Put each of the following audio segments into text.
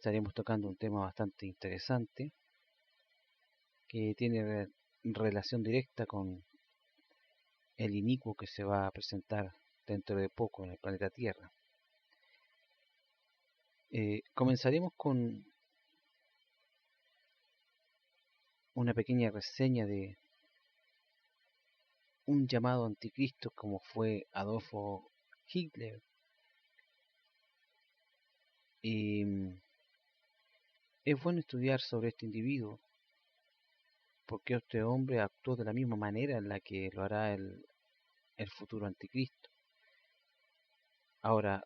estaremos tocando un tema bastante interesante que tiene relación directa con el inicuo que se va a presentar dentro de poco en el planeta Tierra. Comenzaremos con una pequeña reseña de un llamado anticristo como fue Adolfo Hitler. Y es bueno estudiar sobre este individuo, porque este hombre actuó de la misma manera en la que lo hará el futuro anticristo. Ahora,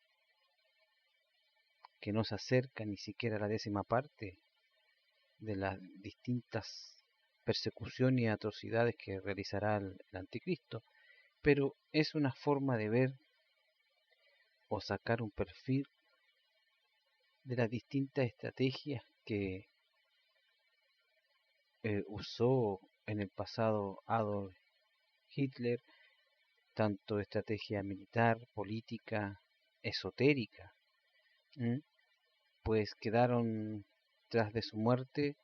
que no se acerca ni siquiera a la 10ª parte de las distintas persecuciones y atrocidades que realizará el anticristo, pero es una forma de ver o sacar un perfil de las distintas estrategias que usó en el pasado Adolf Hitler, tanto estrategia militar, política, esotérica, pues quedaron tras de su muerte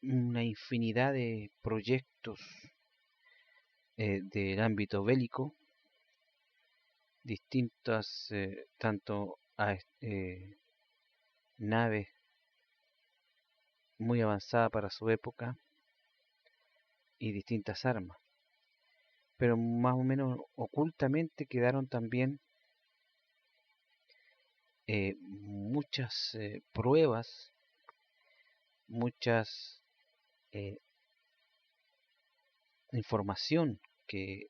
una infinidad de proyectos del ámbito bélico, distintas tanto naves muy avanzadas para su época y distintas armas, pero más o menos ocultamente quedaron también muchas pruebas, muchas información que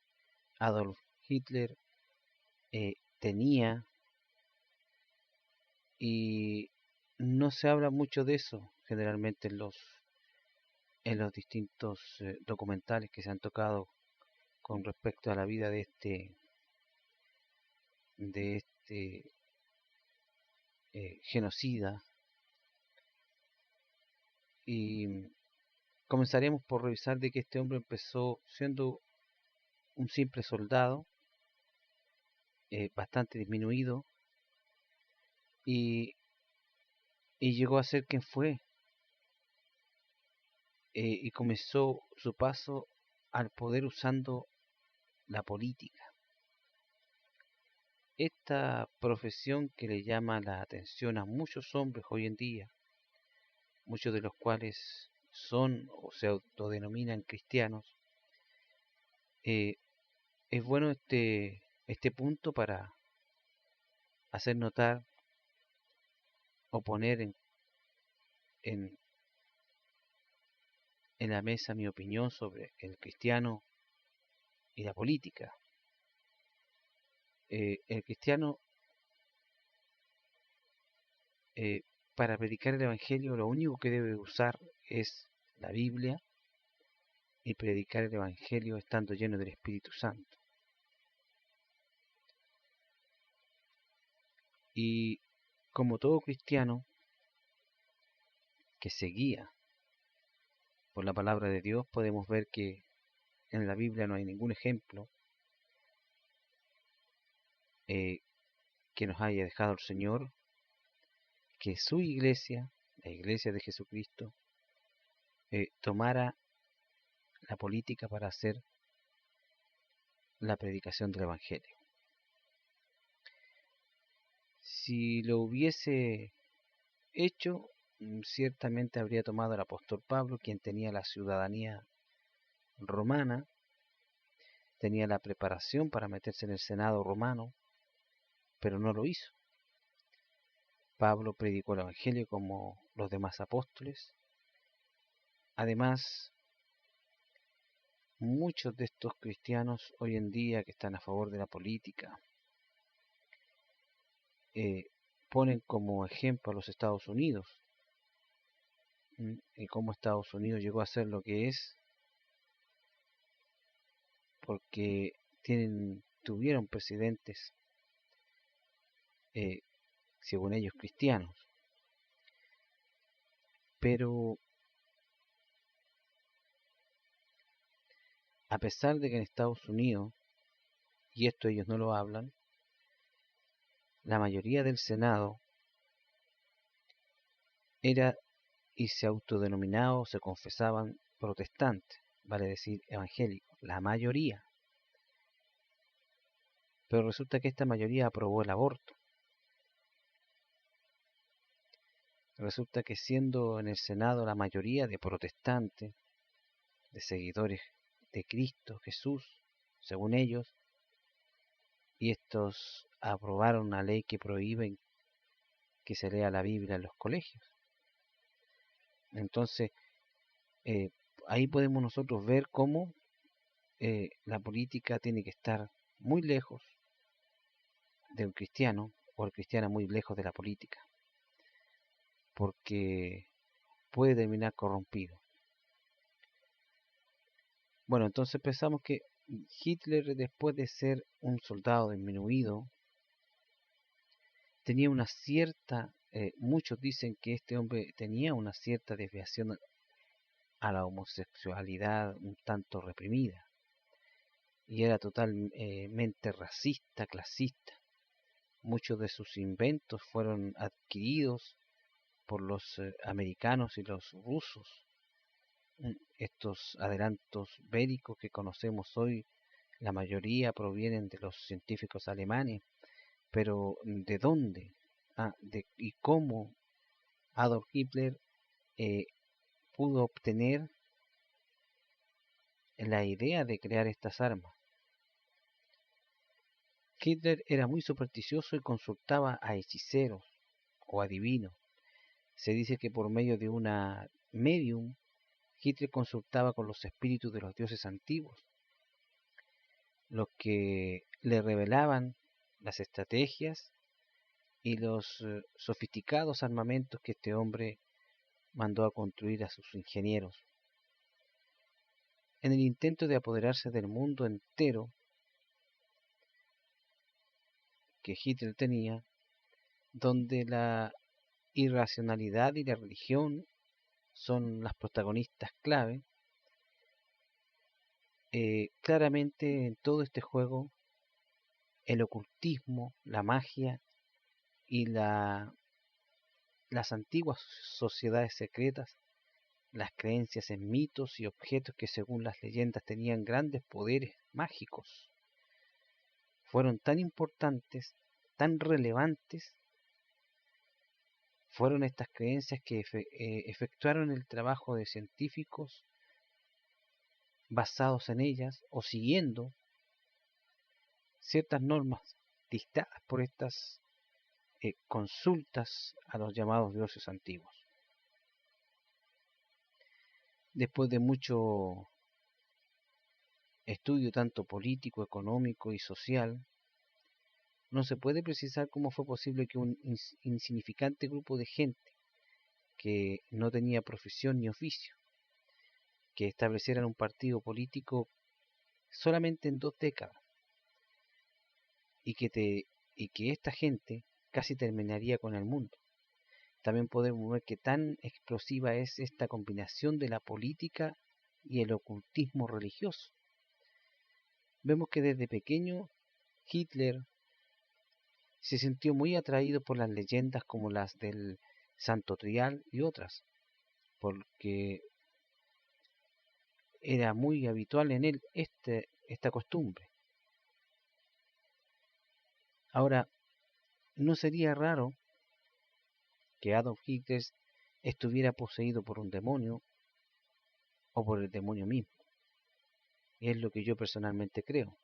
Adolf Hitler tenía, y no se habla mucho de eso generalmente en los distintos documentales que se han tocado con respecto a la vida de este genocida. Y comenzaremos por revisar de que este hombre empezó siendo un simple soldado, bastante disminuido, y llegó a ser quien fue, y comenzó su paso al poder usando la política. Esta profesión que le llama la atención a muchos hombres hoy en día, muchos de los cuales son o se autodenominan cristianos, es bueno este punto para hacer notar o poner en la mesa mi opinión sobre el cristiano y la política. El cristiano, para predicar el Evangelio, lo único que debe usar es la Biblia y predicar el Evangelio estando lleno del Espíritu Santo. Y como todo cristiano que se guía por la palabra de Dios, podemos ver que en la Biblia no hay ningún ejemplo que nos haya dejado el Señor, que su iglesia, la iglesia de Jesucristo, tomara la política para hacer la predicación del Evangelio. Si lo hubiese hecho, ciertamente habría tomado al apóstol Pablo, quien tenía la ciudadanía romana, tenía la preparación para meterse en el Senado romano, pero no lo hizo. Pablo predicó el Evangelio como los demás apóstoles. Además, muchos de estos cristianos hoy en día que están a favor de la política ponen como ejemplo a los Estados Unidos, y cómo Estados Unidos llegó a ser lo que es porque tuvieron presidentes, según ellos, cristianos. Pero a pesar de que en Estados Unidos, y esto ellos no lo hablan, la mayoría del Senado era y se autodenominaban o se confesaban protestantes, vale decir evangélicos, la mayoría. Pero resulta que esta mayoría aprobó el aborto. Resulta que siendo en el Senado la mayoría de protestantes, de seguidores de Cristo Jesús, según ellos, y estos aprobaron una ley que prohíbe que se lea la Biblia en los colegios. Entonces, eh, ahí podemos nosotros ver cómo la política tiene que estar muy lejos de un cristiano, o el cristiano muy lejos de la política, porque puede terminar corrompido. Bueno, entonces pensamos que Hitler, después de ser un soldado disminuido, tenía una cierta, muchos dicen que este hombre tenía una cierta desviación a la homosexualidad un tanto reprimida, y era totalmente racista, clasista. Muchos de sus inventos fueron adquiridos por los americanos y los rusos. Estos adelantos bélicos que conocemos hoy, la mayoría provienen de los científicos alemanes, pero ¿de dónde? ¿Y cómo Adolf Hitler eh, pudo obtener la idea de crear estas armas? Hitler era muy supersticioso y consultaba a hechiceros o adivinos. Se dice que por medio de una medium, Hitler consultaba con los espíritus de los dioses antiguos, los que le revelaban las estrategias y los sofisticados armamentos que este hombre mandó a construir a sus ingenieros. En el intento de apoderarse del mundo entero que Hitler tenía, donde la irracionalidad y la religión son las protagonistas clave, claramente en todo este juego el ocultismo, la magia y las antiguas sociedades secretas, las creencias en mitos y objetos que según las leyendas tenían grandes poderes mágicos, fueron tan importantes, tan relevantes, fueron estas creencias que efectuaron el trabajo de científicos basados en ellas o siguiendo ciertas normas dictadas por estas consultas a los llamados dioses antiguos. Después de mucho estudio tanto político, económico y social, no se puede precisar cómo fue posible que un insignificante grupo de gente que no tenía profesión ni oficio, que establecieran un partido político solamente en 2 décadas, y que esta gente casi terminaría con el mundo. También podemos ver que tan explosiva es esta combinación de la política y el ocultismo religioso. Vemos que desde pequeño Hitler se sintió muy atraído por las leyendas como las del Santo Trial y otras, porque era muy habitual en él esta costumbre. Ahora, no sería raro que Adolf Hitler estuviera poseído por un demonio o por el demonio mismo. Es lo que yo personalmente creo.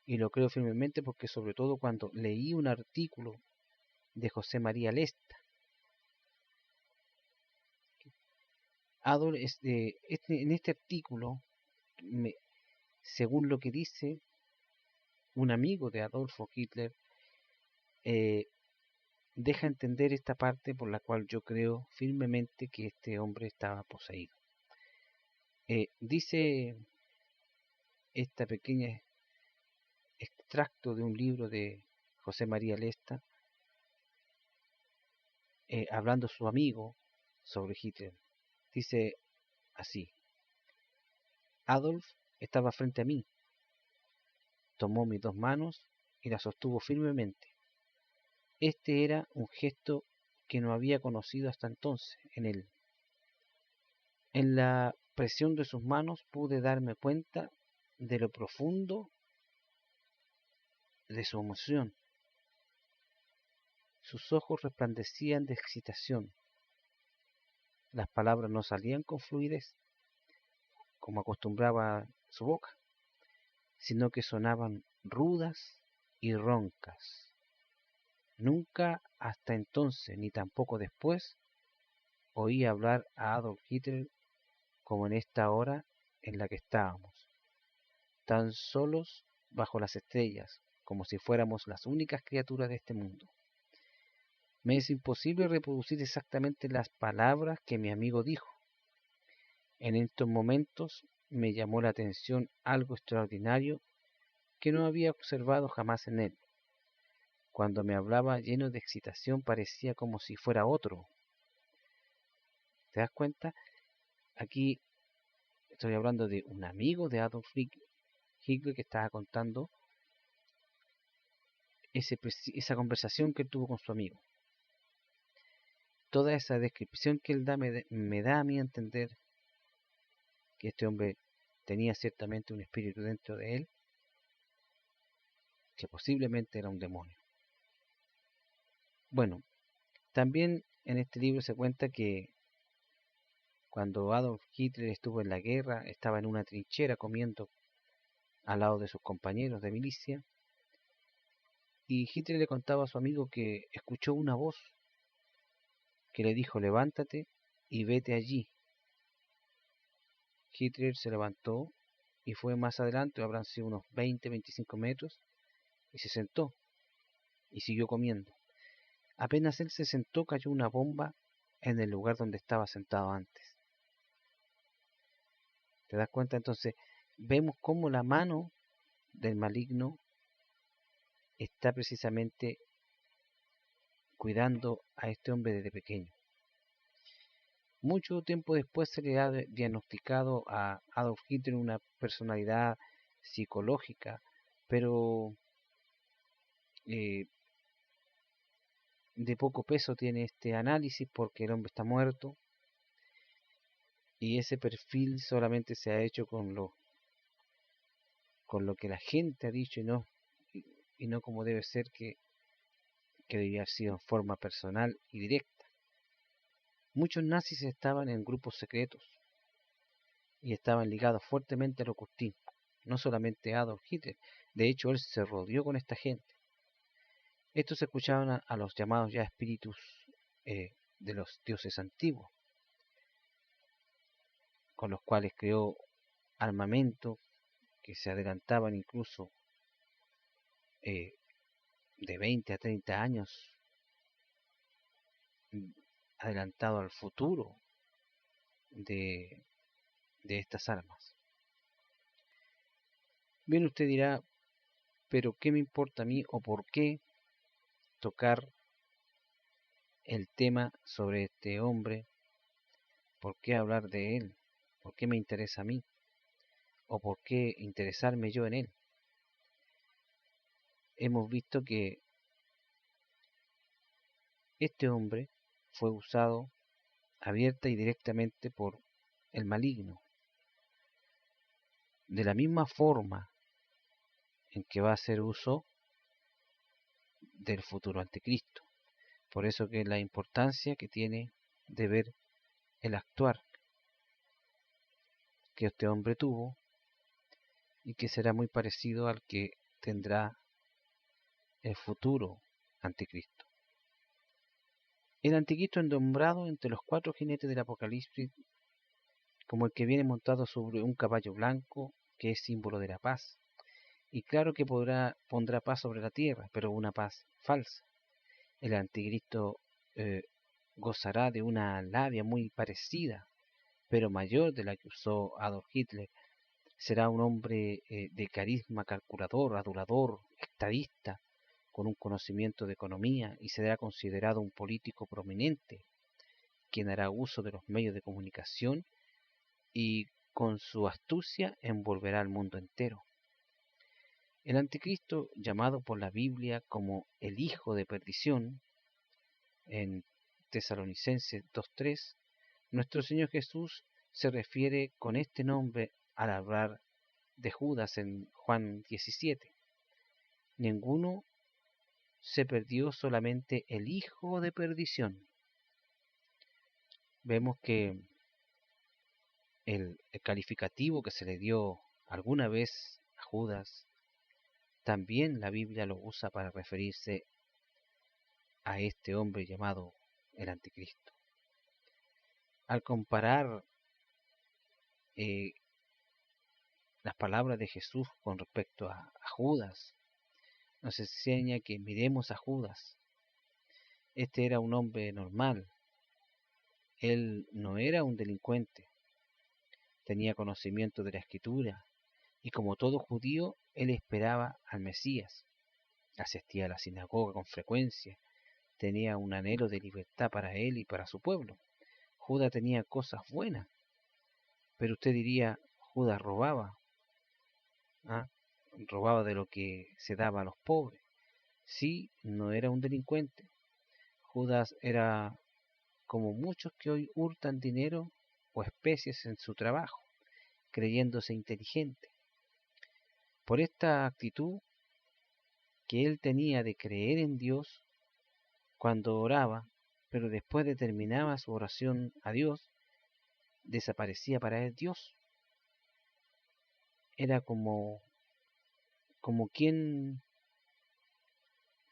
Y lo creo firmemente porque sobre todo cuando leí un artículo de José María Lesta, Adolf, en este artículo, según lo que dice un amigo de Adolfo Hitler, eh, deja entender esta parte por la cual yo creo firmemente que este hombre estaba poseído. Dice esta pequeña extracto de un libro de José María Lesta, hablando a su amigo sobre Hitler. Dice así: Adolf estaba frente a mí, tomó mis 2 manos y las sostuvo firmemente. Este era un gesto que no había conocido hasta entonces en él. En la presión de sus manos pude darme cuenta de lo profundo de su emoción. Sus ojos resplandecían de excitación. Las palabras no salían con fluidez, como acostumbraba su boca, sino que sonaban rudas y roncas. Nunca hasta entonces, ni tampoco después, oí hablar a Adolf Hitler como en esta hora en la que estábamos, tan solos bajo las estrellas, como si fuéramos las únicas criaturas de este mundo. Me es imposible reproducir exactamente las palabras que mi amigo dijo. En estos momentos me llamó la atención algo extraordinario que no había observado jamás en él. Cuando me hablaba lleno de excitación parecía como si fuera otro. ¿Te das cuenta? Aquí estoy hablando de un amigo de Adolf Hitler que estaba contando esa conversación que él tuvo con su amigo. Toda esa descripción que él da me da a mí a entender que este hombre tenía ciertamente un espíritu dentro de él, que posiblemente era un demonio. Bueno, también en este libro se cuenta que cuando Adolf Hitler estuvo en la guerra, estaba en una trinchera comiendo al lado de sus compañeros de milicia, y Hitler le contaba a su amigo que escuchó una voz que le dijo: levántate y vete allí. Hitler se levantó y fue más adelante, habrán sido unos 20-25 metros, y se sentó y siguió comiendo. Apenas él se sentó, cayó una bomba en el lugar donde estaba sentado antes. ¿Te das cuenta? Entonces vemos cómo la mano del maligno está precisamente cuidando a este hombre desde pequeño. Mucho tiempo después se le ha diagnosticado a Adolf Hitler una personalidad psicológica, pero eh, de poco peso tiene este análisis porque el hombre está muerto y ese perfil solamente se ha hecho con lo que la gente ha dicho y no como debe ser que debía haber sido en forma personal y directa. Muchos nazis estaban en grupos secretos y estaban ligados fuertemente al ocultismo, no solamente Adolf Hitler. De hecho, él se rodeó con esta gente. Estos escuchaban a los llamados ya espíritus de los dioses antiguos, con los cuales creó armamento que se adelantaban incluso eh, de 20 a 30 años adelantado al futuro de, de estas armas. Bien, usted dirá, pero ¿qué me importa a mí o por qué tocar el tema sobre este hombre? ¿Por qué hablar de él? ¿Por qué me interesa a mí? ¿O por qué interesarme yo en él? Hemos visto que este hombre fue usado abierta y directamente por el maligno, de la misma forma en que va a hacer uso del futuro anticristo. Por eso que la importancia que tiene de ver el actuar que este hombre tuvo y que será muy parecido al que tendrá el futuro anticristo. El anticristo es nombrado entre los 4 jinetes del Apocalipsis como el que viene montado sobre un caballo blanco, que es símbolo de la paz. Y claro que pondrá paz sobre la tierra, pero una paz falsa. El anticristo gozará de una labia muy parecida, pero mayor de la que usó Adolf Hitler. Será un hombre de carisma calculador, adulador, estadista, con un conocimiento de economía y será considerado un político prominente, quien hará uso de los medios de comunicación y con su astucia envolverá al mundo entero. El anticristo, llamado por la Biblia como el hijo de perdición, en Tesalonicenses 2:3, nuestro Señor Jesús se refiere con este nombre al hablar de Judas en Juan 17. Ninguno se perdió, solamente el hijo de perdición. Vemos que el calificativo que se le dio alguna vez a Judas, también la Biblia lo usa para referirse a este hombre llamado el anticristo. Al comparar eh, las palabras de Jesús con respecto a Judas, nos enseña que miremos a Judas. Este era un hombre normal, él no era un delincuente, tenía conocimiento de la Escritura, y como todo judío, él esperaba al Mesías. Asistía a la sinagoga con frecuencia, tenía un anhelo de libertad para él y para su pueblo. Judas tenía cosas buenas, pero usted diría, Judas robaba, ¿ah? Robaba de lo que se daba a los pobres. Sí, no era un delincuente. Judas era como muchos que hoy hurtan dinero o especies en su trabajo, creyéndose inteligente. Por esta actitud que él tenía de creer en Dios cuando oraba, pero después de terminaba su oración a Dios, desaparecía para él Dios. Era como quien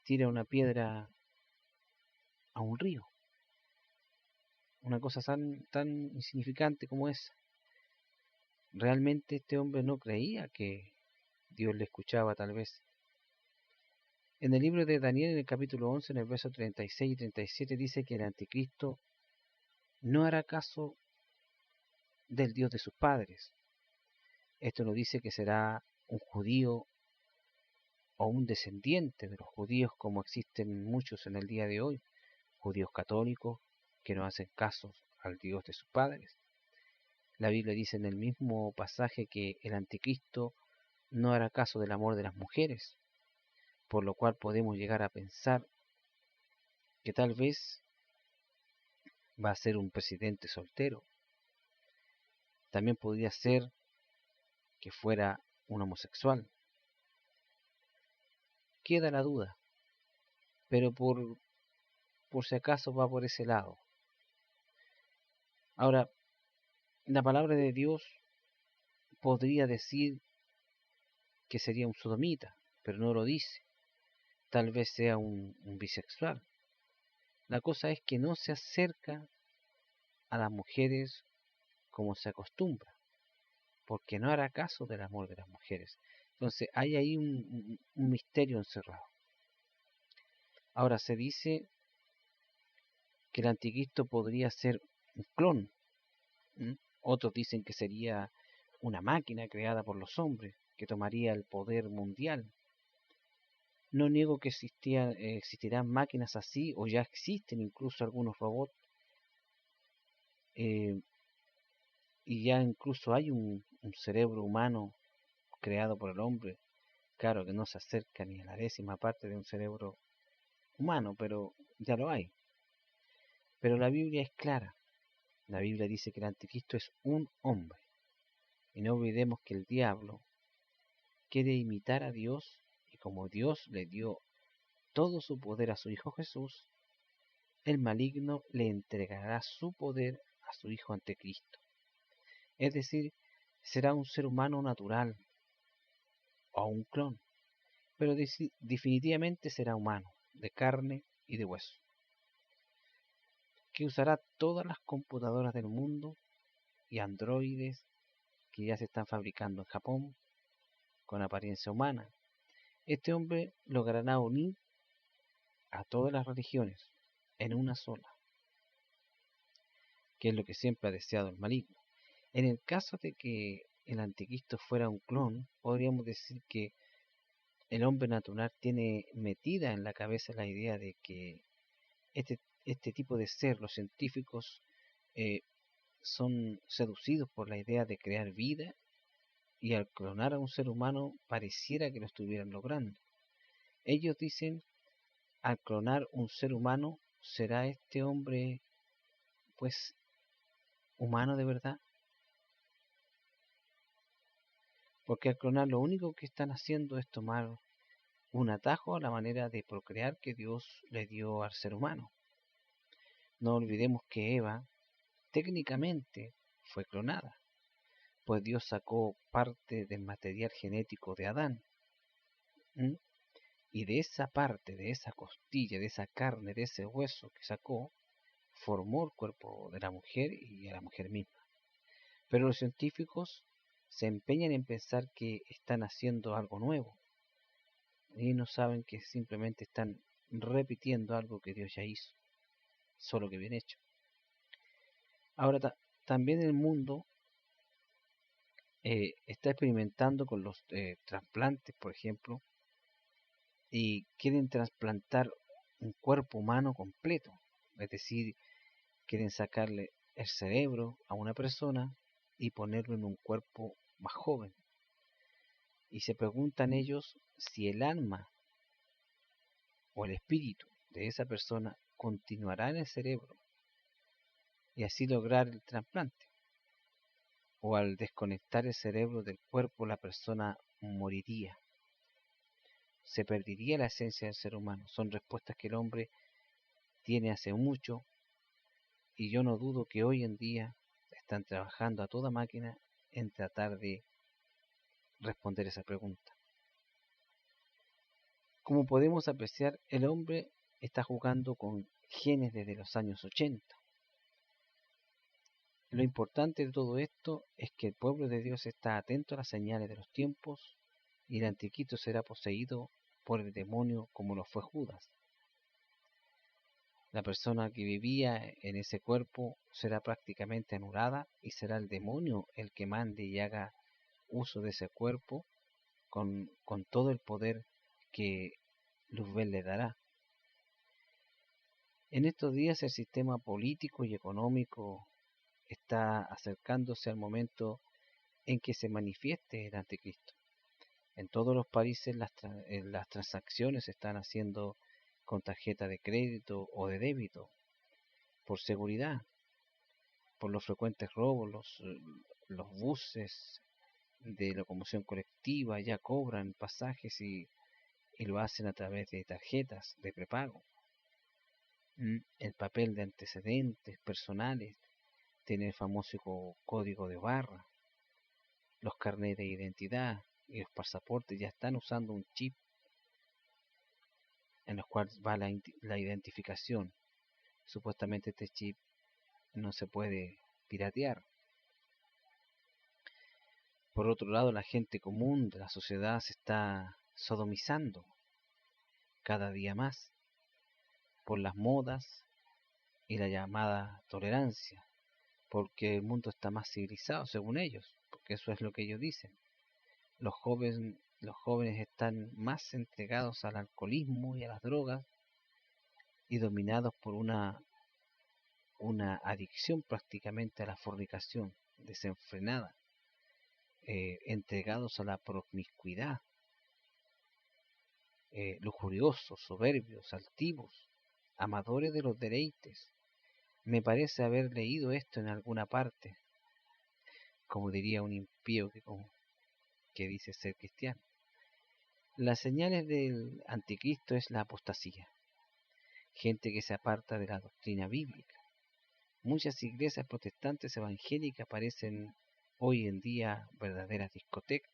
tira una piedra a un río. Una cosa tan insignificante como esa. Realmente este hombre no creía que Dios le escuchaba tal vez. En el libro de Daniel, en el capítulo 11, en el verso 36 y 37, dice que el anticristo no hará caso del Dios de sus padres. Esto no dice que será un judío o un descendiente de los judíos como existen muchos en el día de hoy, judíos católicos que no hacen caso al Dios de sus padres. La Biblia dice en el mismo pasaje que el anticristo no hará caso del amor de las mujeres, por lo cual podemos llegar a pensar que tal vez va a ser un presidente soltero. También podría ser que fuera un homosexual. Queda la duda, pero por si acaso va por ese lado. Ahora, la palabra de Dios podría decir que sería un sodomita, pero no lo dice. Tal vez sea un bisexual. La cosa es que no se acerca a las mujeres como se acostumbra, porque no hará caso del amor de las mujeres. Entonces hay ahí un misterio encerrado. Ahora se dice que el anticristo podría ser un clon. Otros dicen que sería una máquina creada por los hombres que tomaría el poder mundial. No niego que existirán máquinas así, o ya existen incluso algunos robots, eh, y ya incluso hay un cerebro humano creado por el hombre. Claro que no se acerca ni a la 10ª parte de un cerebro humano, pero ya lo hay. Pero la Biblia es clara. La Biblia dice que el anticristo es un hombre. Y no olvidemos que el diablo quiere imitar a Dios, y como Dios le dio todo su poder a su Hijo Jesús, el maligno le entregará su poder a su Hijo Anticristo. Es decir, será un ser humano natural o un clon, pero definitivamente será humano, de carne y de hueso, que usará todas las computadoras del mundo y androides que ya se están fabricando en Japón con apariencia humana. Este hombre logrará unir a todas las religiones en una sola, que es lo que siempre ha deseado el maligno. En el caso de que el anticristo fuera un clon, podríamos decir que el hombre natural tiene metida en la cabeza la idea de que este tipo de ser, los científicos, son seducidos por la idea de crear vida y al clonar a un ser humano pareciera que lo estuvieran logrando. Ellos dicen, al clonar un ser humano, ¿será este hombre, pues, humano de verdad? Porque al clonar lo único que están haciendo es tomar un atajo a la manera de procrear que Dios le dio al ser humano. No olvidemos que Eva técnicamente fue clonada, pues Dios sacó parte del material genético de Adán. ¿m? Y de esa parte, de esa costilla, de esa carne, de ese hueso que sacó, formó el cuerpo de la mujer y a la mujer misma. Pero los científicos se empeñan en pensar que están haciendo algo nuevo y no saben que simplemente están repitiendo algo que Dios ya hizo, solo que bien hecho. Ahora también el mundo está experimentando con los trasplantes, por ejemplo, y quieren trasplantar un cuerpo humano completo, es decir, quieren sacarle el cerebro a una persona y ponerlo en un cuerpo más joven. Y se preguntan ellos si el alma o el espíritu de esa persona continuará en el cerebro y así lograr el trasplante. O al desconectar el cerebro del cuerpo la persona moriría. Se perdería la esencia del ser humano. Son respuestas que el hombre tiene hace mucho y yo no dudo que hoy en día están trabajando a toda máquina en tratar de responder esa pregunta. Como podemos apreciar, el hombre está jugando con genes desde los años 80. Lo importante de todo esto es que el pueblo de Dios está atento a las señales de los tiempos y el anticristo será poseído por el demonio como lo fue Judas. La persona que vivía en ese cuerpo será prácticamente anulada y será el demonio el que mande y haga uso de ese cuerpo con todo el poder que Luzbel le dará. En estos días el sistema político y económico está acercándose al momento en que se manifieste el anticristo. En todos los países las transacciones se están haciendo con tarjeta de crédito o de débito, por seguridad, por los frecuentes robos, los buses de locomoción colectiva ya cobran pasajes y lo hacen a través de tarjetas de prepago. El papel de antecedentes personales tiene el famoso código de barra. Los carnets de identidad y los pasaportes ya están usando un chip en los cuales va la identificación. Supuestamente este chip no se puede piratear. Por otro lado, la gente común de la sociedad se está sodomizando cada día más por las modas y la llamada tolerancia, porque el mundo está más civilizado según ellos, porque eso es lo que ellos dicen. Los jóvenes están más entregados al alcoholismo y a las drogas y dominados por una adicción prácticamente a la fornicación desenfrenada, entregados a la promiscuidad, lujuriosos, soberbios, altivos, amadores de los deleites. Me parece haber leído esto en alguna parte, como diría un impío que dice ser cristiano. Las señales del anticristo es la apostasía, gente que se aparta de la doctrina bíblica. Muchas iglesias protestantes evangélicas parecen hoy en día verdaderas discotecas,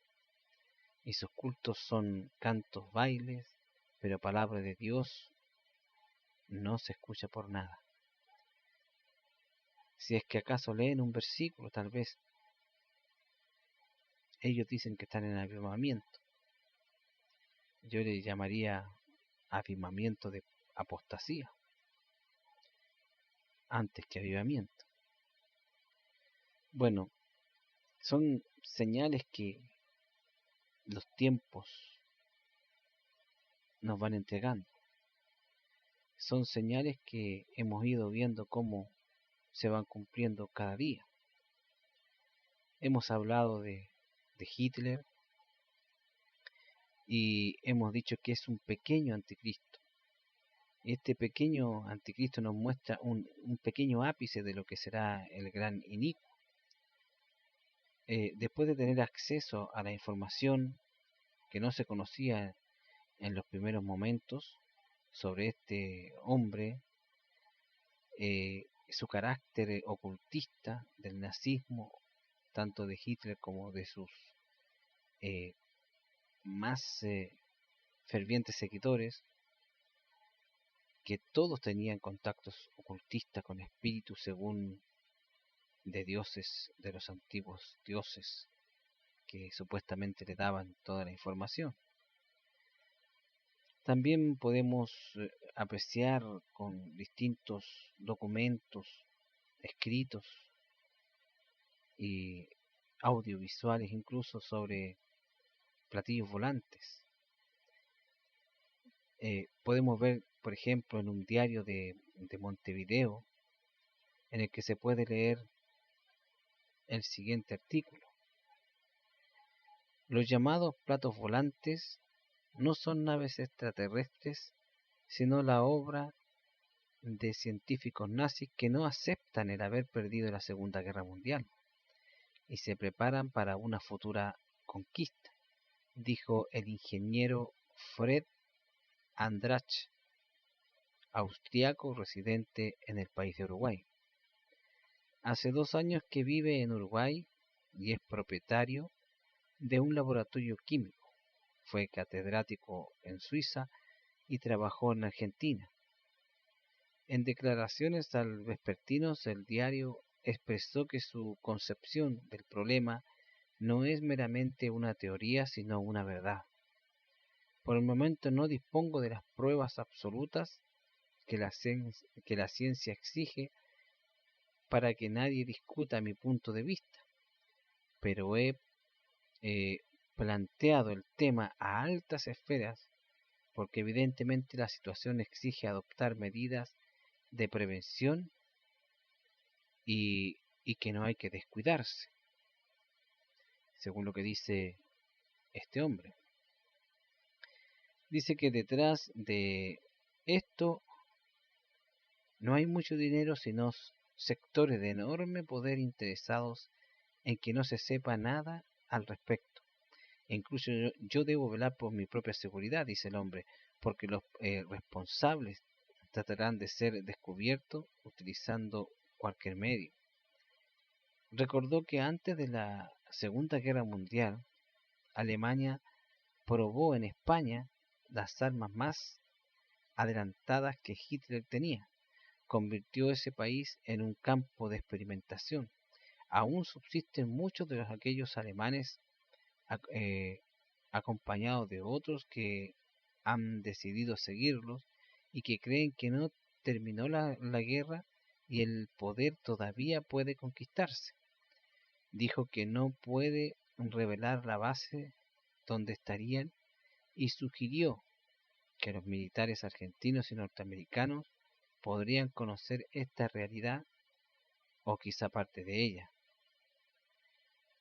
y sus cultos son cantos, bailes, pero palabra de Dios no se escucha por nada. Si es que acaso leen un versículo, tal vez ellos dicen que están en avivamiento. Yo le llamaría avivamiento de apostasía antes que avivamiento. Bueno, son señales que los tiempos nos van entregando. Son señales que hemos ido viendo cómo se van cumpliendo cada día. Hemos hablado de de Hitler, y hemos dicho que es un pequeño anticristo. Este pequeño anticristo nos muestra un pequeño ápice de lo que será el gran inicuo. Después de tener acceso a la información que no se conocía en los primeros momentos sobre este hombre, su carácter ocultista del nazismo, tanto de Hitler como de sus más fervientes seguidores, que todos tenían contactos ocultistas con espíritus según de dioses, de los antiguos dioses, que supuestamente le daban toda la información. También podemos apreciar con distintos documentos escritos y audiovisuales incluso sobre platillos volantes. Podemos ver, por ejemplo, en un diario de Montevideo, en el que se puede leer el siguiente artículo. Los llamados platos volantes no son naves extraterrestres, sino la obra de científicos nazis que no aceptan el haber perdido la Segunda Guerra Mundial y se preparan para una futura conquista, dijo el ingeniero Fred Andrach, austriaco residente en el país de Uruguay. Hace 2 años que vive en Uruguay y es propietario de un laboratorio químico. Fue catedrático en Suiza y trabajó en Argentina. En declaraciones al Vespertinos, el diario expresó que su concepción del problema no es meramente una teoría, sino una verdad. Por el momento no dispongo de las pruebas absolutas que la ciencia exige para que nadie discuta mi punto de vista, pero he planteado el tema a altas esferas porque evidentemente la situación exige adoptar medidas de prevención y que no hay que descuidarse, según lo que dice este hombre. Dice que detrás de esto no hay mucho dinero, sino sectores de enorme poder interesados en que no se sepa nada al respecto. E incluso yo debo velar por mi propia seguridad, dice el hombre, porque los responsables tratarán de ser descubiertos utilizando cualquier medio. Recordó que antes de la Segunda Guerra Mundial, Alemania probó en España las armas más adelantadas que Hitler tenía. Convirtió ese país en un campo de experimentación. Aún subsisten muchos de aquellos alemanes acompañados de otros que han decidido seguirlos y que creen que no terminó la guerra y el poder todavía puede conquistarse. Dijo que no puede revelar la base donde estarían y sugirió que los militares argentinos y norteamericanos podrían conocer esta realidad o quizá parte de ella.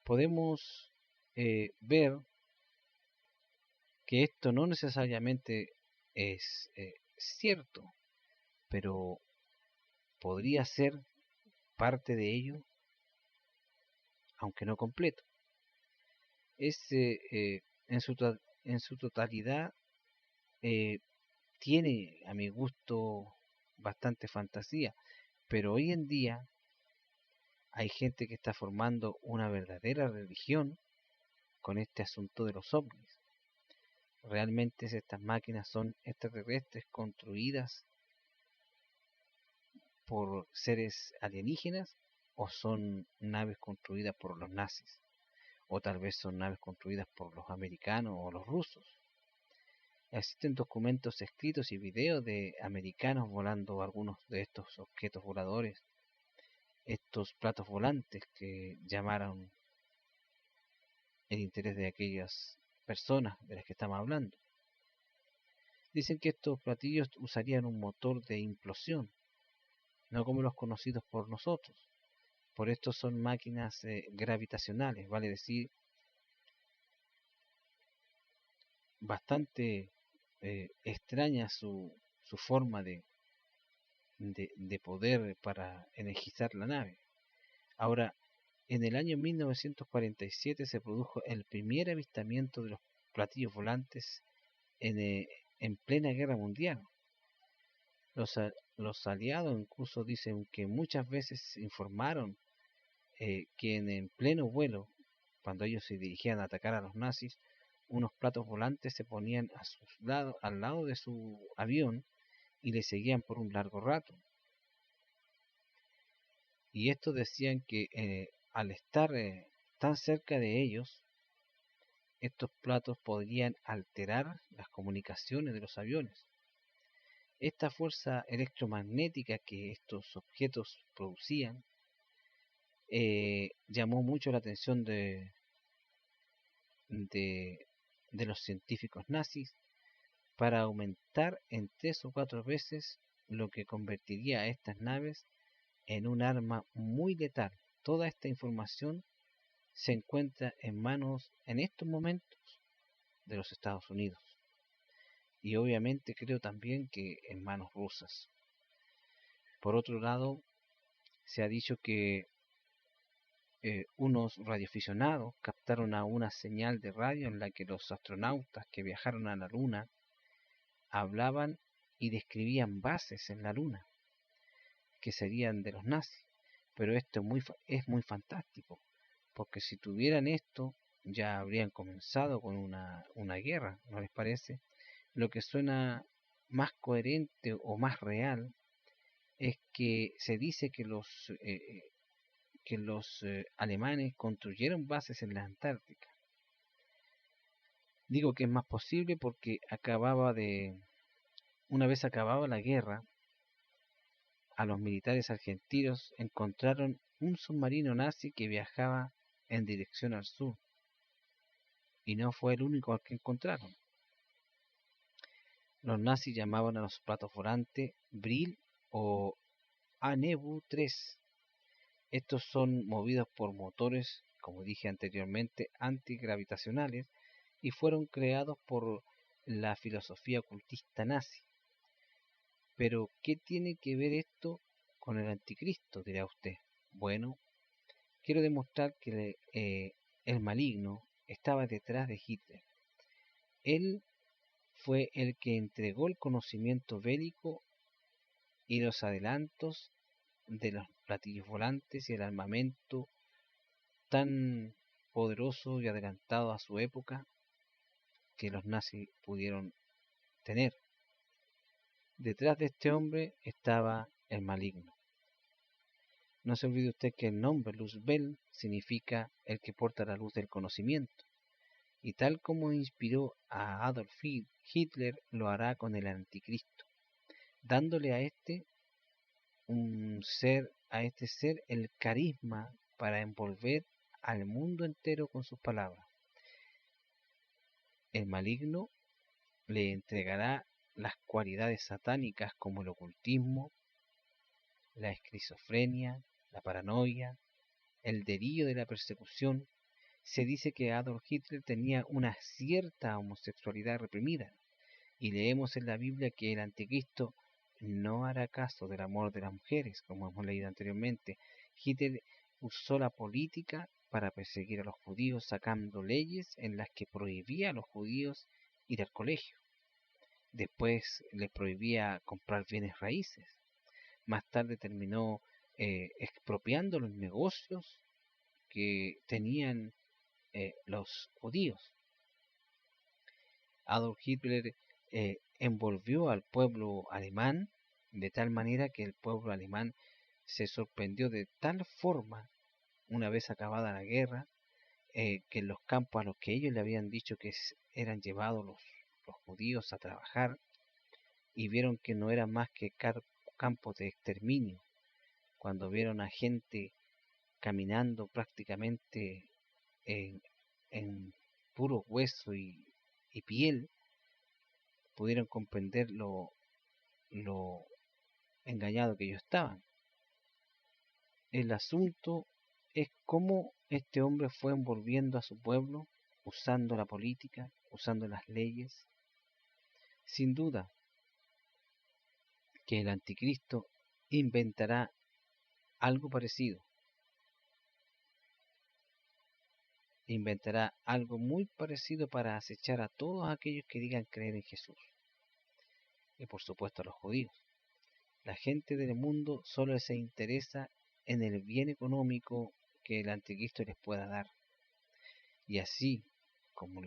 Podemos ver que esto no necesariamente es cierto, pero podría ser parte de ello, aunque no completo. Es en su totalidad tiene a mi gusto bastante fantasía, pero hoy en día hay gente que está formando una verdadera religión con este asunto de los ovnis. ¿Realmente estas máquinas son extraterrestres construidas por seres alienígenas o son naves construidas por los nazis? O tal vez son naves construidas por los americanos o los rusos. Existen documentos escritos y videos de americanos volando algunos de estos objetos voladores, estos platos volantes que llamaron el interés de aquellas personas de las que estamos hablando. Dicen que estos platillos usarían un motor de implosión, no como los conocidos por nosotros. Por esto son máquinas gravitacionales, vale decir bastante extraña su forma de poder para energizar la nave. Ahora, en el año 1947 se produjo el primer avistamiento de los platillos volantes en plena guerra mundial. Los aliados incluso dicen que muchas veces informaron que en pleno vuelo, cuando ellos se dirigían a atacar a los nazis, unos platos volantes se ponían a sus lados, al lado de su avión y le seguían por un largo rato. Y estos decían que al estar tan cerca de ellos, estos platos podrían alterar las comunicaciones de los aviones. Esta fuerza electromagnética que estos objetos producían llamó mucho la atención de, de los científicos nazis para aumentar en 3 o 4 veces lo que convertiría a estas naves en un arma muy letal. Toda esta información se encuentra en manos en estos momentos de los Estados Unidos y obviamente creo también que en manos rusas. Por otro lado, se ha dicho que unos radioaficionados captaron a una señal de radio en la que los astronautas que viajaron a la Luna hablaban y describían bases en la Luna que serían de los nazis. Pero esto es muy fantástico, porque si tuvieran esto ya habrían comenzado con una guerra, ¿no les parece? Lo que suena más coherente o más real es que se dice que los alemanes construyeron bases en la Antártica. Digo que es más posible porque una vez acababa la guerra, a los militares argentinos encontraron un submarino nazi que viajaba en dirección al sur, y no fue el único al que encontraron. Los nazis llamaban a los platos volantes Brill o Anebu 3. Estos son movidos por motores, como dije anteriormente, antigravitacionales y fueron creados por la filosofía ocultista nazi. Pero, ¿qué tiene que ver esto con el anticristo?, dirá usted. Bueno, quiero demostrar que el maligno estaba detrás de Hitler. Él fue el que entregó el conocimiento bélico y los adelantos de los platillos volantes y el armamento tan poderoso y adelantado a su época que los nazis pudieron tener. Detrás de este hombre estaba el maligno. No se olvide usted que el nombre Luzbel significa el que porta la luz del conocimiento, y tal como inspiró a Adolf Hitler, lo hará con el anticristo, dándole a este ser el carisma para envolver al mundo entero con sus palabras. El maligno le entregará las cualidades satánicas como el ocultismo, la esquizofrenia, la paranoia, el delirio de la persecución. Se dice que Adolf Hitler tenía una cierta homosexualidad reprimida, y leemos en la Biblia que el anticristo no hará caso del amor de las mujeres, como hemos leído anteriormente. Hitler usó la política para perseguir a los judíos, sacando leyes en las que prohibía a los judíos ir al colegio. Después les prohibía comprar bienes raíces. Más tarde terminó expropiando los negocios que tenían los judíos. Adolf Hitler envolvió al pueblo alemán de tal manera que el pueblo alemán se sorprendió de tal forma, una vez acabada la guerra, que en los campos a los que ellos le habían dicho que eran llevados los judíos a trabajar, y vieron que no eran más que campos de exterminio. Cuando vieron a gente caminando prácticamente en puro hueso y piel, pudieron comprender lo engañado que ellos estaban. El asunto es cómo este hombre fue envolviendo a su pueblo usando la política, usando las leyes. Sin duda que el anticristo inventará algo parecido, inventará algo muy parecido para acechar a todos aquellos que digan creer en Jesús, y por supuesto a los judíos. La gente del mundo solo se interesa en el bien económico que el anticristo les pueda dar. Y así como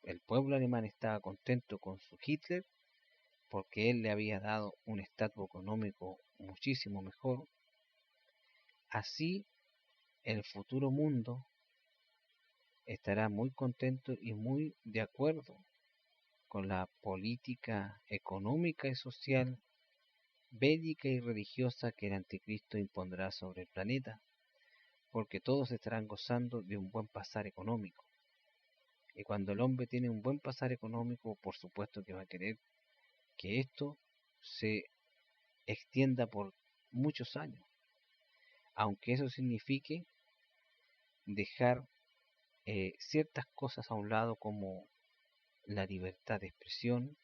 el pueblo alemán estaba contento con su Hitler, porque él le había dado un estatus económico muchísimo mejor, así el futuro mundo estará muy contento y muy de acuerdo con la política económica y social, bélica y religiosa que el anticristo impondrá sobre el planeta, porque todos estarán gozando de un buen pasar económico. Y cuando el hombre tiene un buen pasar económico, por supuesto que va a querer que esto se extienda por muchos años, aunque eso signifique dejar ciertas cosas a un lado como la libertad de expresión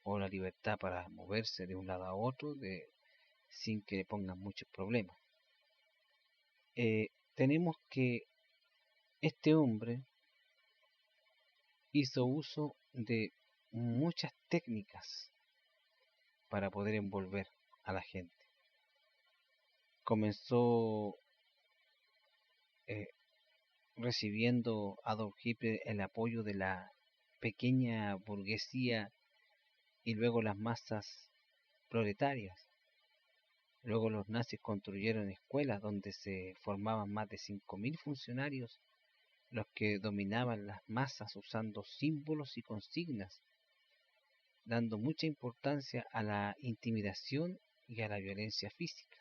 o la libertad para moverse de un lado a otro sin que le pongan muchos problemas. Tenemos que este hombre hizo uso de muchas técnicas para poder envolver a la gente. Comenzó recibiendo Adolf Hitler el apoyo de la pequeña burguesía y luego las masas proletarias. Luego los nazis construyeron escuelas donde se formaban más de 5.000 funcionarios, los que dominaban las masas usando símbolos y consignas, dando mucha importancia a la intimidación y a la violencia física.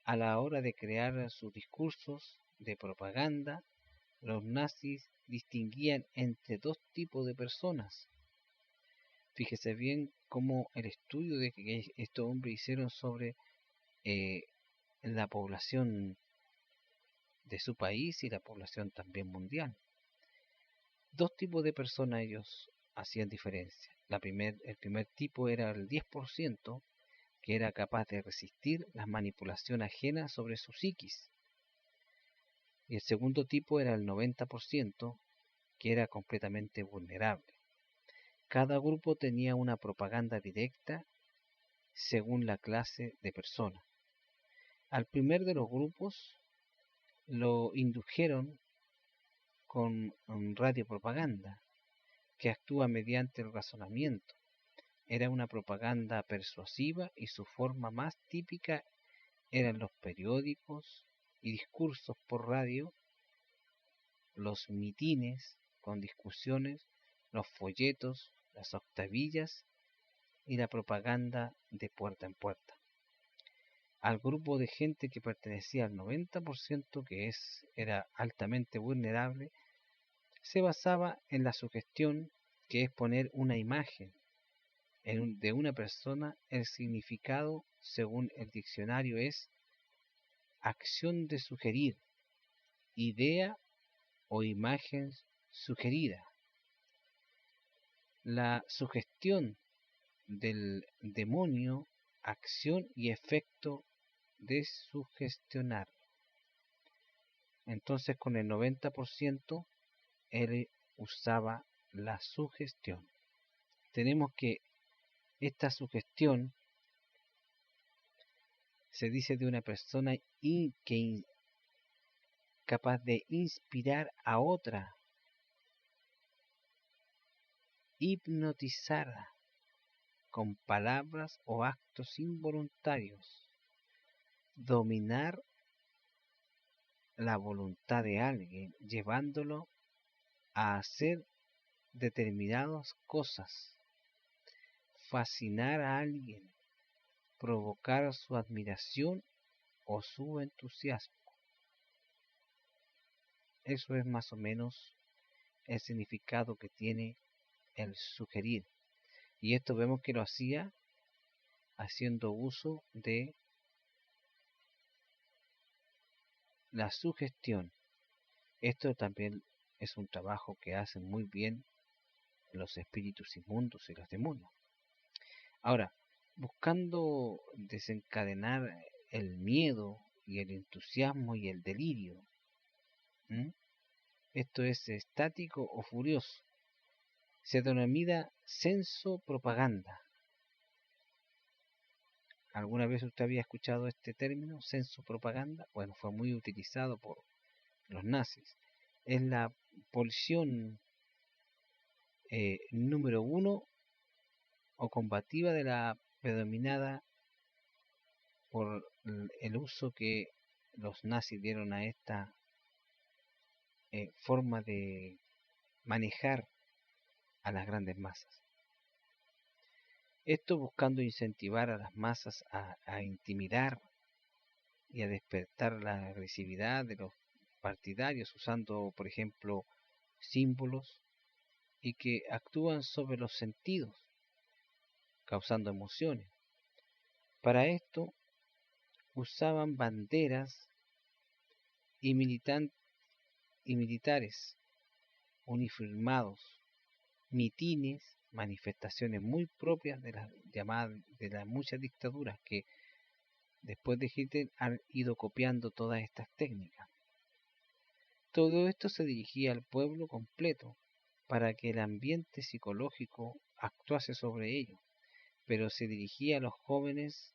A la hora de crear sus discursos de propaganda, los nazis distinguían entre dos tipos de personas. Fíjese bien cómo el estudio de que estos hombres hicieron sobre la población de su país y la población también mundial. Dos tipos de personas ellos hacían diferencia. El primer tipo era el 10%, que era capaz de resistir la manipulación ajena sobre su psiquis. Y el segundo tipo era el 90%, que era completamente vulnerable. Cada grupo tenía una propaganda directa según la clase de persona. Al primer de los grupos lo indujeron con radiopropaganda, que actúa mediante el razonamiento. Era una propaganda persuasiva y su forma más típica eran los periódicos y discursos por radio, los mitines con discusiones, los folletos, las octavillas y la propaganda de puerta en puerta. Al grupo de gente que pertenecía al 90%, que era altamente vulnerable, se basaba en la sugestión, que es poner una imagen de una persona. El significado, según el diccionario, es acción de sugerir, idea o imagen sugerida. La sugestión del demonio, acción y efecto de sugestionar. Entonces con el 90% él usaba la sugestión. Tenemos que esta sugestión se dice de una persona capaz de inspirar a otra, hipnotizar con palabras o actos involuntarios, dominar la voluntad de alguien, llevándolo a hacer determinadas cosas, fascinar a alguien, provocar su admiración o su entusiasmo. Eso es más o menos el significado que tiene el sugerir. Y esto vemos que lo hacía haciendo uso de la sugestión. Esto también es un trabajo que hacen muy bien los espíritus inmundos y los demonios. Ahora, buscando desencadenar el miedo y el entusiasmo y el delirio, ¿m? Esto es estático o furioso, se denomina censo-propaganda. ¿Alguna vez usted había escuchado este término, censo-propaganda? Bueno, fue muy utilizado por los nazis. Es la pulsión número uno o combativa de la predominada por el uso que los nazis dieron a esta forma de manejar a las grandes masas. Esto buscando incentivar a las masas a intimidar y a despertar la agresividad de los partidarios usando, por ejemplo, símbolos y que actúan sobre los sentidos, causando emociones. Para esto usaban banderas y, y militares uniformados, mitines, manifestaciones muy propias de las llamadas de las muchas dictaduras que después de Hitler han ido copiando todas estas técnicas. Todo esto se dirigía al pueblo completo para que el ambiente psicológico actuase sobre ello, pero se dirigía a los jóvenes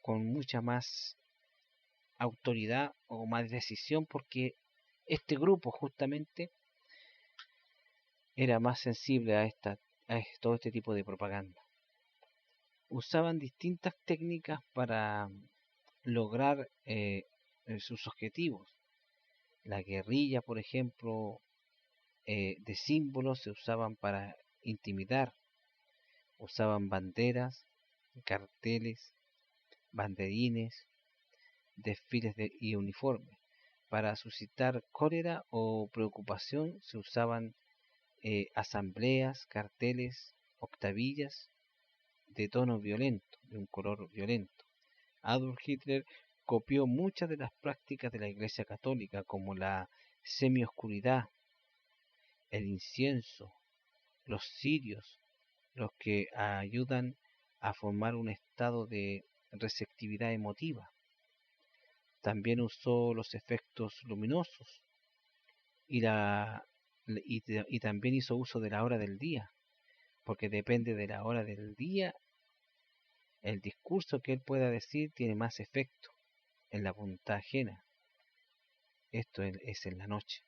con mucha más autoridad o más decisión porque este grupo justamente era más sensible a todo este tipo de propaganda. Usaban distintas técnicas para lograr sus objetivos. La guerrilla, por ejemplo, de símbolos se usaban para intimidar. Usaban banderas, carteles, banderines, desfiles y uniformes. Para suscitar cólera o preocupación se usaban asambleas, carteles, octavillas de tono violento, de un color violento. Adolf Hitler copió muchas de las prácticas de la Iglesia Católica, como la semioscuridad, el incienso, los cirios, los que ayudan a formar un estado de receptividad emotiva. También usó los efectos luminosos y también hizo uso de la hora del día, porque depende de la hora del día, el discurso que él pueda decir tiene más efecto en la voluntad ajena. Esto es en la noche.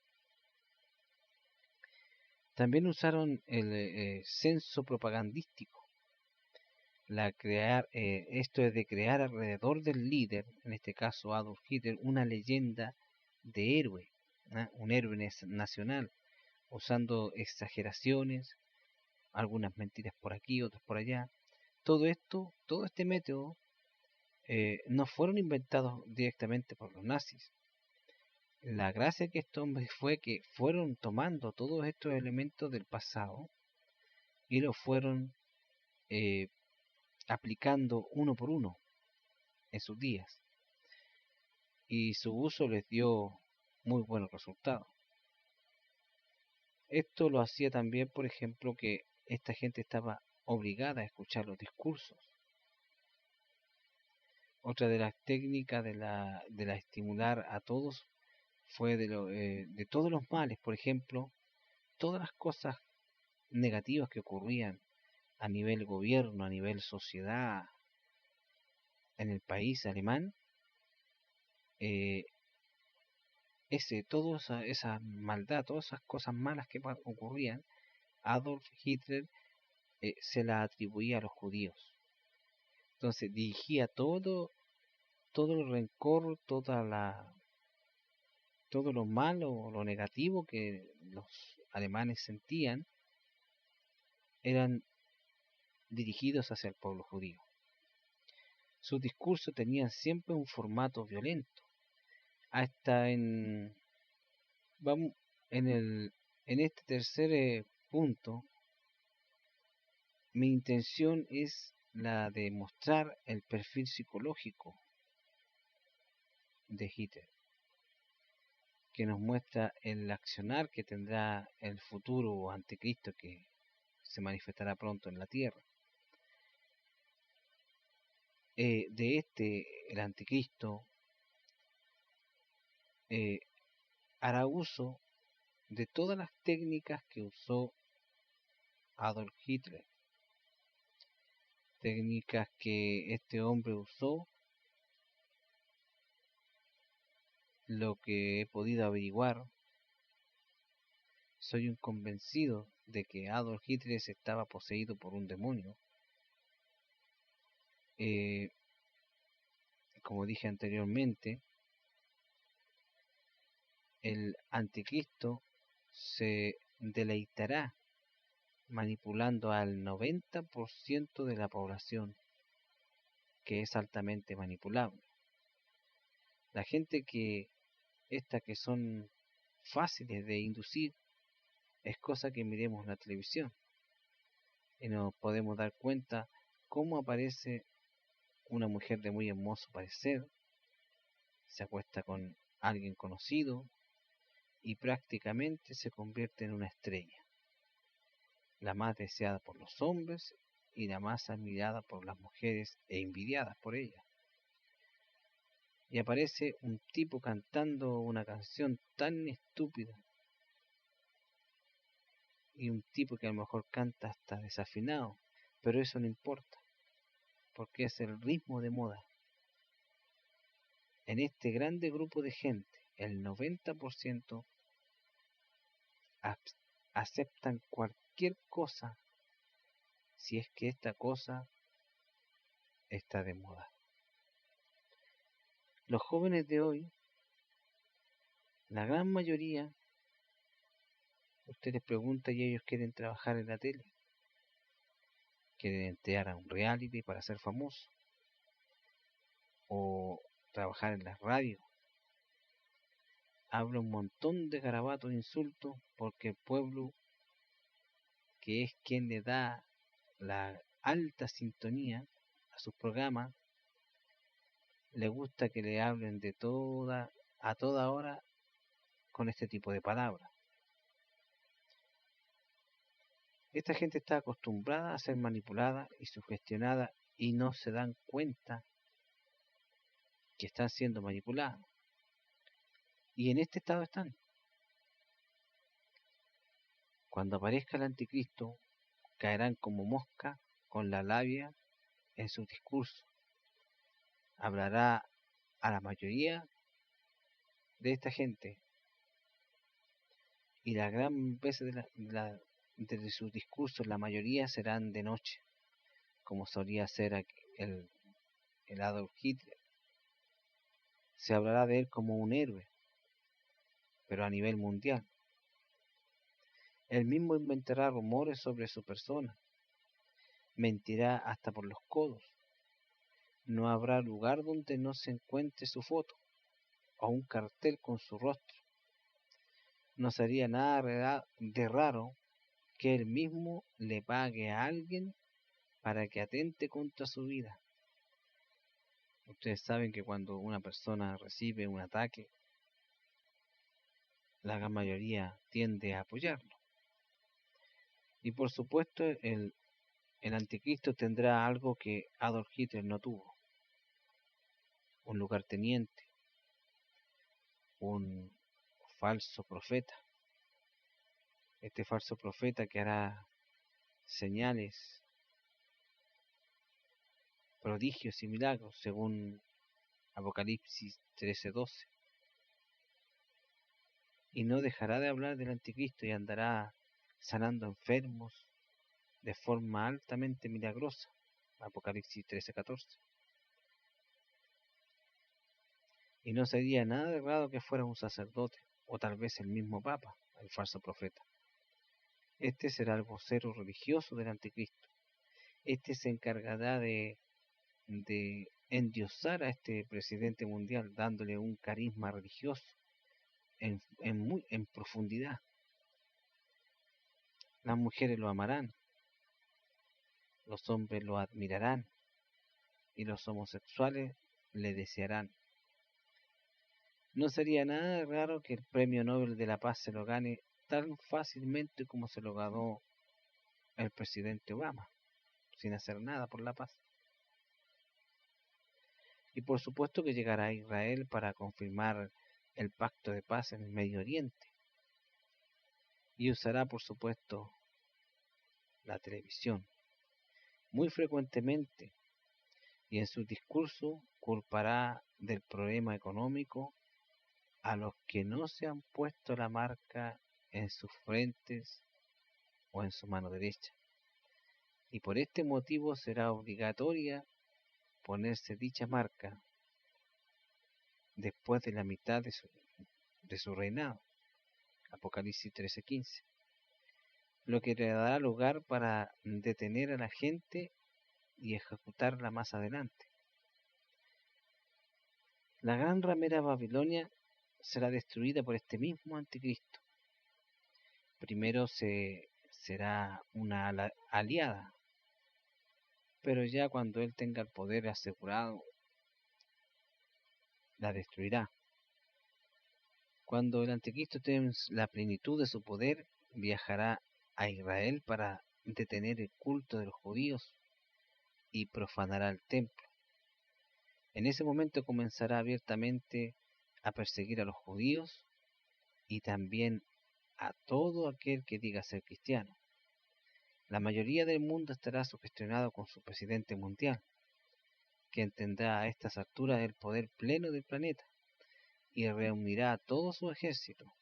También usaron el censo propagandístico. Esto es de crear alrededor del líder, en este caso Adolf Hitler, una leyenda de héroe, ¿no? Un héroe nacional, usando exageraciones, algunas mentiras por aquí, otras por allá. Todo este método no fueron inventados directamente por los nazis. La gracia que estos hombres fue que fueron tomando todos estos elementos del pasado y los fueron eh, aplicando uno por uno en sus días. Y su uso les dio muy buenos resultados. Esto lo hacía también, por ejemplo, que esta gente estaba obligada a escuchar los discursos. Otra de las técnicas de la estimular a todos fue de todos los males, por ejemplo, todas las cosas negativas que ocurrían a nivel gobierno, a nivel sociedad, en el país alemán, eh, toda esa maldad, todas esas cosas malas que ocurrían, Adolf Hitler se la atribuía a los judíos. Entonces dirigía todo el rencor, todo lo malo, lo negativo que los alemanes sentían, eran dirigidos hacia el pueblo judío. Sus discursos tenían siempre un formato violento. Hasta vamos, en este tercer punto, mi intención es la de mostrar el perfil psicológico de Hitler. que nos muestra el accionar que tendrá el futuro anticristo que se manifestará pronto en la tierra. El anticristo hará uso de todas las técnicas que usó Adolf Hitler, técnicas que este hombre usó. Lo que he podido averiguar, soy un convencido de que Adolf Hitler estaba poseído por un demonio. Como dije anteriormente, el anticristo se deleitará manipulando al 90% de la población, que es altamente manipulable. La gente que son fáciles de inducir, es cosa que miremos en la televisión y nos podemos dar cuenta cómo aparece una mujer de muy hermoso parecer, se acuesta con alguien conocido y prácticamente se convierte en una estrella, la más deseada por los hombres y la más admirada por las mujeres e envidiadas por ellas. Y aparece un tipo cantando una canción tan estúpida, y un tipo que a lo mejor canta hasta desafinado, pero eso no importa, porque es el ritmo de moda. En este grande grupo de gente, el 90% aceptan cualquier cosa si es que esta cosa está de moda. Los jóvenes de hoy, la gran mayoría, usted les pregunta y ellos quieren trabajar en la tele, quieren entrar a un reality para ser famosos, o trabajar en la radio. Habla un montón de garabatos e insultos porque el pueblo, que es quien le da la alta sintonía a sus programas, le gusta que le hablen a toda hora con este tipo de palabras. Esta gente está acostumbrada a ser manipulada y sugestionada y no se dan cuenta que están siendo manipulados. Y en este estado están. Cuando aparezca el anticristo, caerán como mosca con la labia en su discurso. Hablará a la mayoría de esta gente y la gran veces de sus discursos, la mayoría serán de noche, como solía ser el Adolf Hitler. Se hablará de él como un héroe, pero a nivel mundial. Él mismo inventará rumores sobre su persona, mentirá hasta por los codos. No habrá lugar donde no se encuentre su foto o un cartel con su rostro. No sería nada de raro que él mismo le pague a alguien para que atente contra su vida. Ustedes saben que cuando una persona recibe un ataque, la gran mayoría tiende a apoyarlo. Y por supuesto el anticristo tendrá algo que Adolf Hitler no tuvo: un lugarteniente, un falso profeta. Este falso profeta que hará señales, prodigios y milagros según Apocalipsis 13:12. Y no dejará de hablar del anticristo y andará sanando enfermos de forma altamente milagrosa. Apocalipsis 13:14. Y no sería nada de raro que fuera un sacerdote, o tal vez el mismo Papa, el falso profeta. Este será el vocero religioso del anticristo. Este se encargará de endiosar a este presidente mundial, dándole un carisma religioso en profundidad. Las mujeres lo amarán, los hombres lo admirarán y los homosexuales le desearán. No sería nada raro que el premio Nobel de la Paz se lo gane tan fácilmente como se lo ganó el presidente Obama, sin hacer nada por la paz. Y por supuesto que llegará a Israel para confirmar el pacto de paz en el Medio Oriente. Y usará, por supuesto, la televisión. Muy frecuentemente, y en su discurso culpará del problema económico a los que no se han puesto la marca en sus frentes o en su mano derecha. Y por este motivo será obligatoria ponerse dicha marca después de la mitad de su reinado. Apocalipsis 13:15. Lo que le dará lugar para detener a la gente y ejecutarla más adelante. La gran ramera Babilonia será destruida por este mismo anticristo. Primero será una aliada, pero ya cuando él tenga el poder asegurado, la destruirá. Cuando el anticristo tenga la plenitud de su poder, viajará a Israel para detener el culto de los judíos y profanará el templo. En ese momento comenzará abiertamente a perseguir a los judíos y también a todo aquel que diga ser cristiano. La mayoría del mundo estará sugestionado con su presidente mundial, quien tendrá a estas alturas el poder pleno del planeta y reunirá a todo su ejército,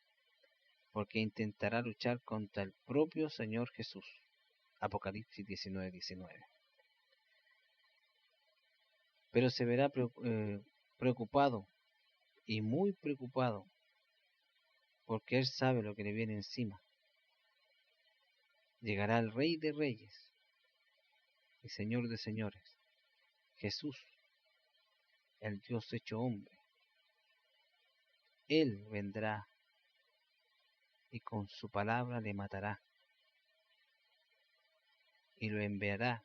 porque intentará luchar contra el propio Señor Jesús. Apocalipsis 19:19. Pero se verá preocupado y muy preocupado, porque él sabe lo que le viene encima. Llegará el Rey de Reyes y Señor de Señores, Jesús, el Dios hecho hombre. Él vendrá y con su palabra le matará y lo enviará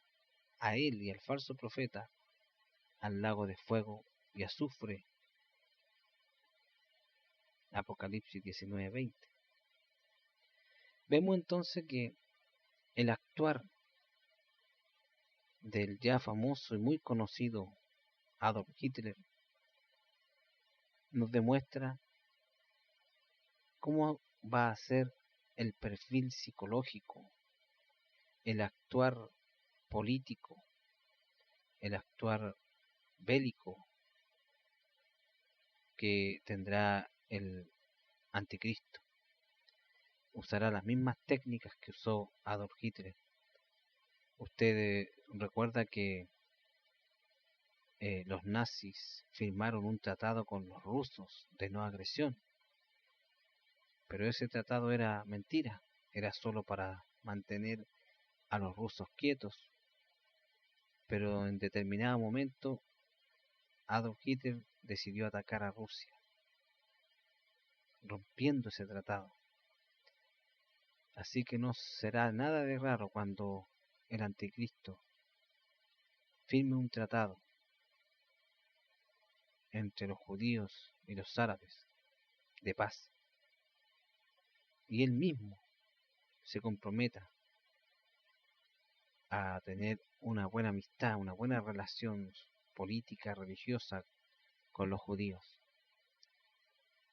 a él y al falso profeta al lago de fuego y azufre. Apocalipsis 19:20. Vemos entonces que el actuar del ya famoso y muy conocido Adolf Hitler nos demuestra cómo va a ser el perfil psicológico, el actuar político, el actuar bélico que tendrá el anticristo. Usará las mismas técnicas que usó Adolf Hitler. Usted recuerda que los nazis firmaron un tratado con los rusos de no agresión, pero ese tratado era mentira, era solo para mantener a los rusos quietos. Pero en determinado momento Adolf Hitler decidió atacar a Rusia, rompiendo ese tratado. Así que no será nada de raro cuando el anticristo firme un tratado entre los judíos y los árabes de paz, y él mismo se comprometa a tener una buena amistad, una buena relación política, religiosa con los judíos.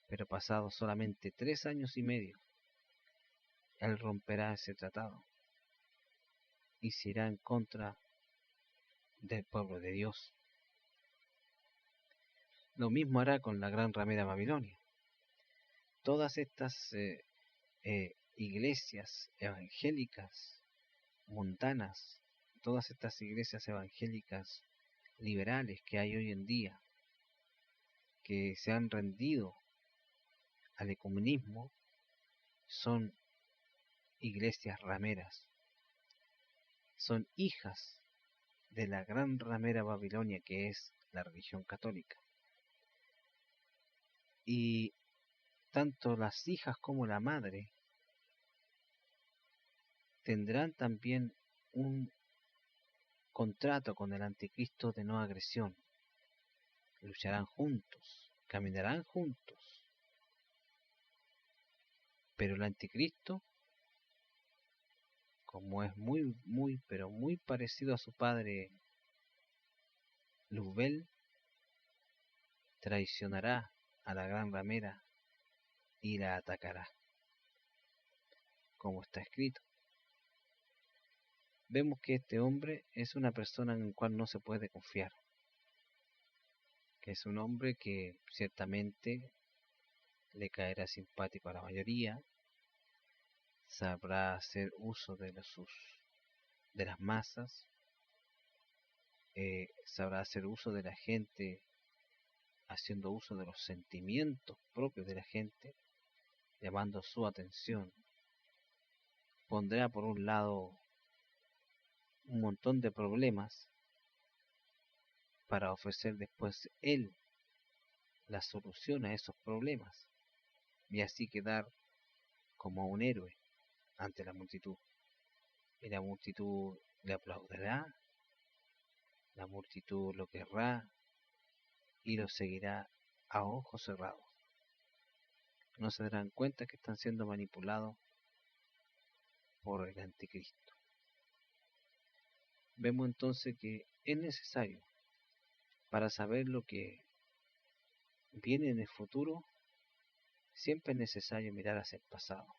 Pero pasados solamente 3 años y medio, él romperá ese tratado y se irá en contra del pueblo de Dios. Lo mismo hará con la gran ramera Babilonia. Todas estas iglesias evangélicas mundanas, todas estas iglesias evangélicas liberales que hay hoy en día, que se han rendido al ecumenismo, son iglesias rameras, son hijas de la gran ramera Babilonia que es la religión católica. Y tanto las hijas como la madre tendrán también un contrato con el anticristo de no agresión. Lucharán juntos caminarán juntos, pero el anticristo, como es pero muy parecido a su padre Luzbel, traicionará a la gran ramera y la atacará, como está escrito. Vemos que este hombre es una persona en la cual no se puede confiar, que es un hombre que ciertamente le caerá simpático a la mayoría, sabrá hacer uso de las masas, sabrá hacer uso de la gente, haciendo uso de los sentimientos propios de la gente, llamando su atención. Pondrá por un lado un montón de problemas para ofrecer después él la solución a esos problemas y así quedar como un héroe ante la multitud. Y la multitud le aplaudirá, la multitud lo querrá y lo seguirá a ojos cerrados. No se darán cuenta que están siendo manipulados por el anticristo. Vemos entonces que es necesario, para saber lo que viene en el futuro, siempre es necesario mirar hacia el pasado,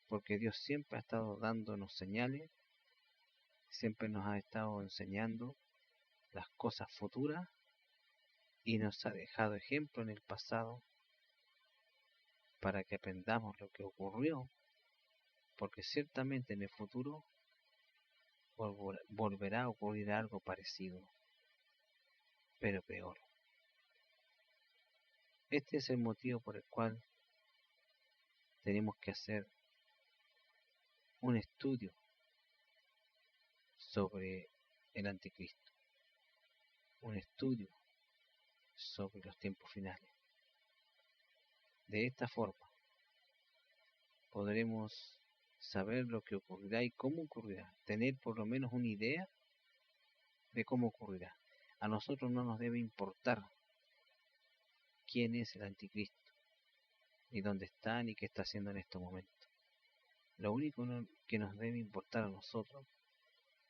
porque Dios siempre ha estado dándonos señales, siempre nos ha estado enseñando las cosas futuras y nos ha dejado ejemplo en el pasado para que aprendamos lo que ocurrió, porque ciertamente en el futuro volverá a ocurrir algo parecido, pero peor. Este es el motivo por el cual tenemos que hacer un estudio sobre el anticristo, un estudio sobre los tiempos finales. De esta forma podremos saber lo que ocurrirá y cómo ocurrirá, tener por lo menos una idea de cómo ocurrirá. A nosotros no nos debe importar quién es el anticristo, ni dónde está, ni qué está haciendo en estos momentos. Lo único que nos debe importar a nosotros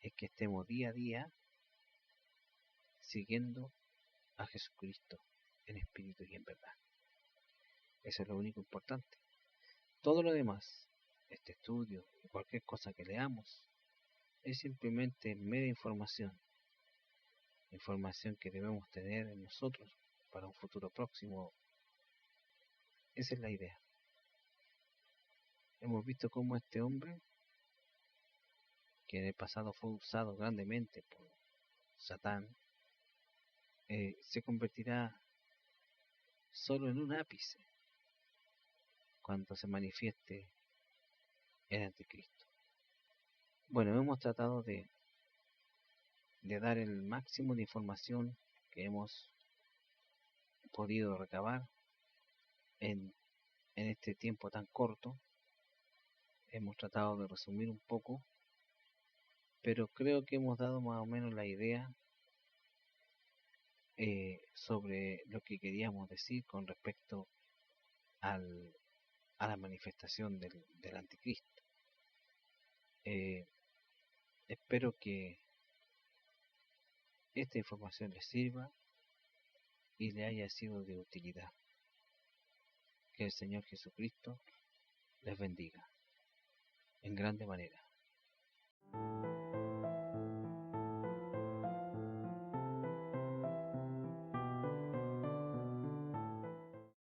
es que estemos día a día siguiendo a Jesucristo en espíritu y en verdad. Eso es lo único importante. Todo lo demás, este estudio y cualquier cosa que leamos, es simplemente mera información que debemos tener en nosotros para un futuro próximo. Esa es la idea. Hemos visto cómo este hombre, que en el pasado fue usado grandemente por Satán, se convertirá solo en un ápice cuando se manifieste el anticristo. Bueno, hemos tratado de dar el máximo de información que hemos podido recabar en este tiempo tan corto. Hemos tratado de resumir un poco, pero creo que hemos dado más o menos la idea sobre lo que queríamos decir con respecto a la manifestación del anticristo. Espero que esta información les sirva y le haya sido de utilidad. Que el Señor Jesucristo les bendiga en grande manera.